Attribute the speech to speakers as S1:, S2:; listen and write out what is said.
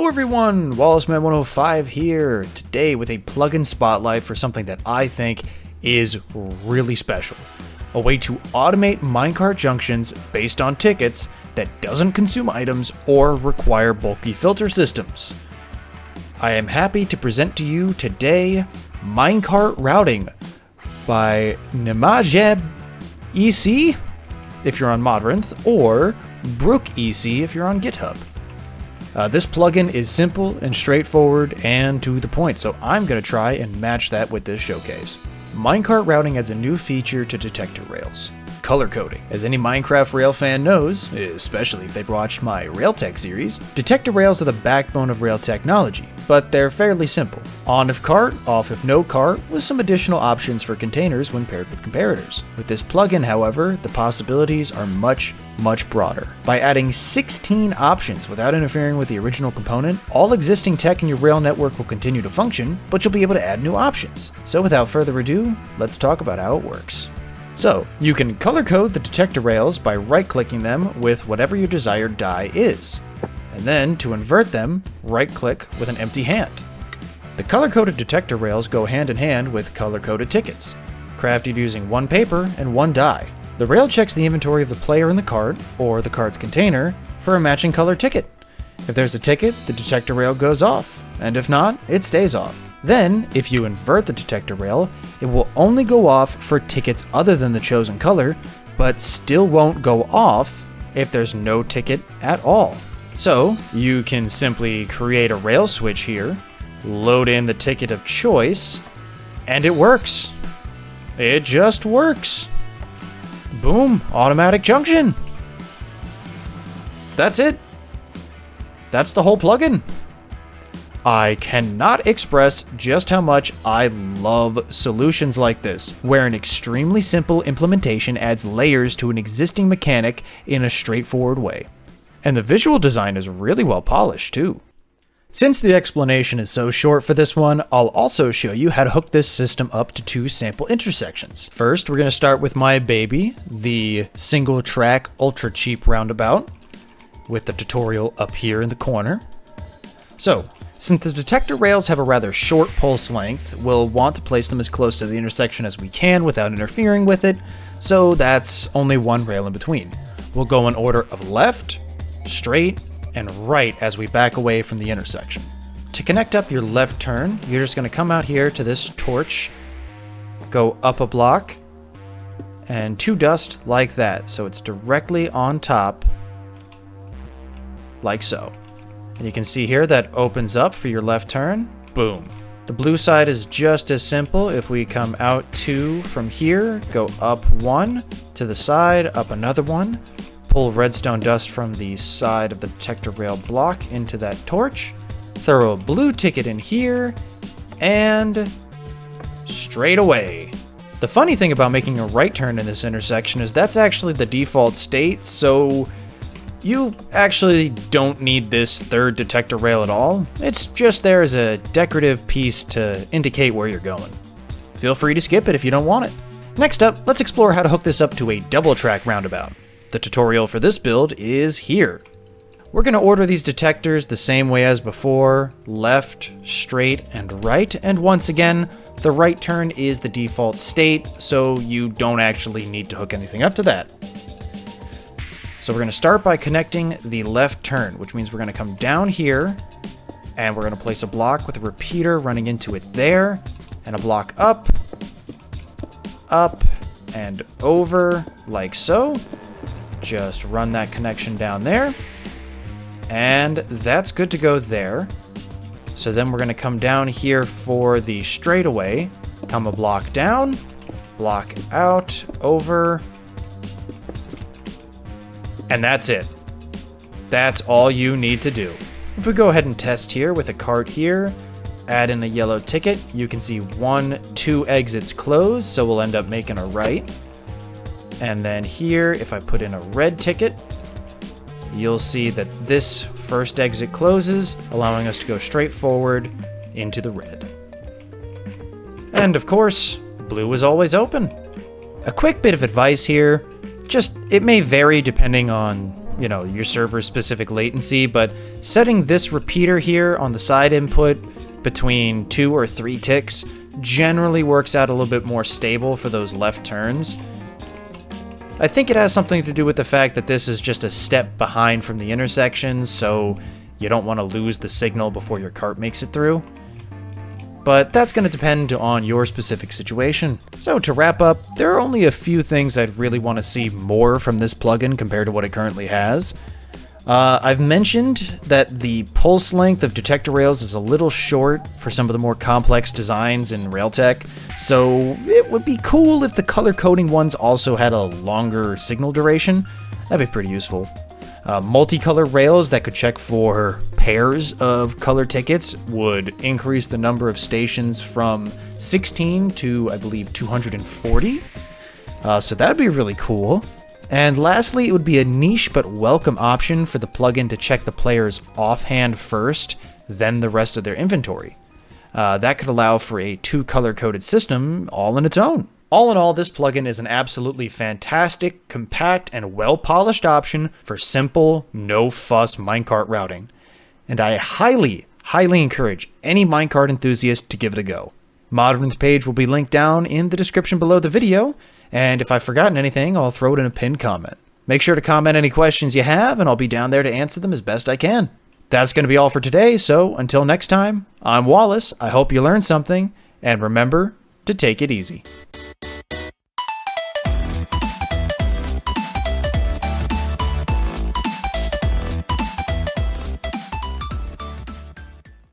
S1: Hello everyone, WallaceMan105 here, today with a plugin spotlight for something that I think is really special. A way to automate minecart junctions based on tickets that doesn't consume items or require bulky filter systems. I am happy to present to you today Minecart Routing by Nemajeb EC if you're on Modrinth, or Brook EC if you're on GitHub. This plugin is simple and straightforward and to the point, so I'm going to try and match that with this showcase. Minecart Routing adds a new feature to detector rails: color coding. As any Minecraft rail fan knows, especially if they've watched my Railtech series, detector rails are the backbone of rail technology, but they're fairly simple. On if cart, off if no cart, with some additional options for containers when paired with comparators. With this plugin, however, the possibilities are much broader. By adding 16 options without interfering with the original component, all existing tech in your rail network will continue to function, but you'll be able to add new options. So without further ado, let's talk about how it works. So, you can color code the detector rails by right-clicking them with whatever your desired die is. And then, to invert them, right-click with an empty hand. The color-coded detector rails go hand in hand with color-coded tickets, crafted using one paper and one die. The rail checks the inventory of the player in the cart, or the cart's container, for a matching color ticket. If there's a ticket, the detector rail goes off, and if not, it stays off. Then, if you invert the detector rail, it will only go off for tickets other than the chosen color, but still won't go off if there's no ticket at all. So, you can simply create a rail switch here, load in the ticket of choice, and it works. It just works. Boom, automatic junction. That's it. That's the whole plugin. I cannot express just how much I love solutions like this, where an extremely simple implementation adds layers to an existing mechanic in a straightforward way. And the visual design is really well polished too. Since the explanation is so short for this one, I'll also show you how to hook this system up to two sample intersections. First, we're going to start with my baby, the single track ultra cheap roundabout, with the tutorial up here in the corner. So, since the detector rails have a rather short pulse length, we'll want to place them as close to the intersection as we can without interfering with it, so that's only one rail in between. We'll go in order of left, straight, and right as we back away from the intersection. To connect up your left turn, you're just going to come out here to this torch, go up a block, and to dust like that, so it's directly on top, like so. And you can see here that opens up for your left turn. Boom. The blue side is just as simple. If we come out two from here, go up one, to the side, up another one, pull redstone dust from the side of the detector rail block into that torch, throw a blue ticket in here, and straight away. The funny thing about making a right turn in this intersection is that's actually the default state, so you actually don't need this third detector rail at all. It's just there as a decorative piece to indicate where you're going. Feel free to skip it if you don't want it. Next up, let's explore how to hook this up to a double track roundabout. The tutorial for this build is here. We're going to order these detectors the same way as before: left, straight, and right. And once again, the right turn is the default state, so you don't actually need to hook anything up to that. So we're going to start by connecting the left turn, which means we're going to come down here, and we're going to place a block with a repeater running into it there, and a block up, and over, like so. Just run that connection down there, and that's good to go there. So then we're going to come down here for the straightaway, come a block down, block out, over, and that's it. That's all you need to do. If we go ahead and test here with a cart here, add in a yellow ticket, you can see 2 exits closed, so we'll end up making a right. And then here, if I put in a red ticket, you'll see that this first exit closes, allowing us to go straight forward into the red. And of course, blue is always open. A quick bit of advice here: it may vary depending on your server specific latency, but setting this repeater here on the side input between 2 or 3 ticks generally works out a little bit more stable for those left turns. I think it has something to do with the fact that this is just a step behind from the intersections, so you don't want to lose the signal before your cart makes it through. But that's going to depend on your specific situation. So to wrap up, there are only a few things I'd really want to see more from this plugin compared to what it currently has. I've mentioned that the pulse length of detector rails is a little short for some of the more complex designs in Railtech, so it would be cool if the color coding ones also had a longer signal duration. That'd be pretty useful. Multicolor rails that could check for pairs of color tickets would increase the number of stations from 16 to, I believe, 240. So that'd be really cool. And lastly, it would be a niche but welcome option for the plugin to check the player's offhand first, then the rest of their inventory. That could allow for a 2-color coded system all on its own. All in all, this plugin is an absolutely fantastic, compact, and well-polished option for simple, no-fuss minecart routing. And I highly encourage any minecart enthusiast to give it a go. Modrinth's page will be linked down in the description below the video, and if I've forgotten anything, I'll throw it in a pinned comment. Make sure to comment any questions you have, and I'll be down there to answer them as best I can. That's going to be all for today, so until next time, I'm Wallace. I hope you learned something, and remember to take it easy.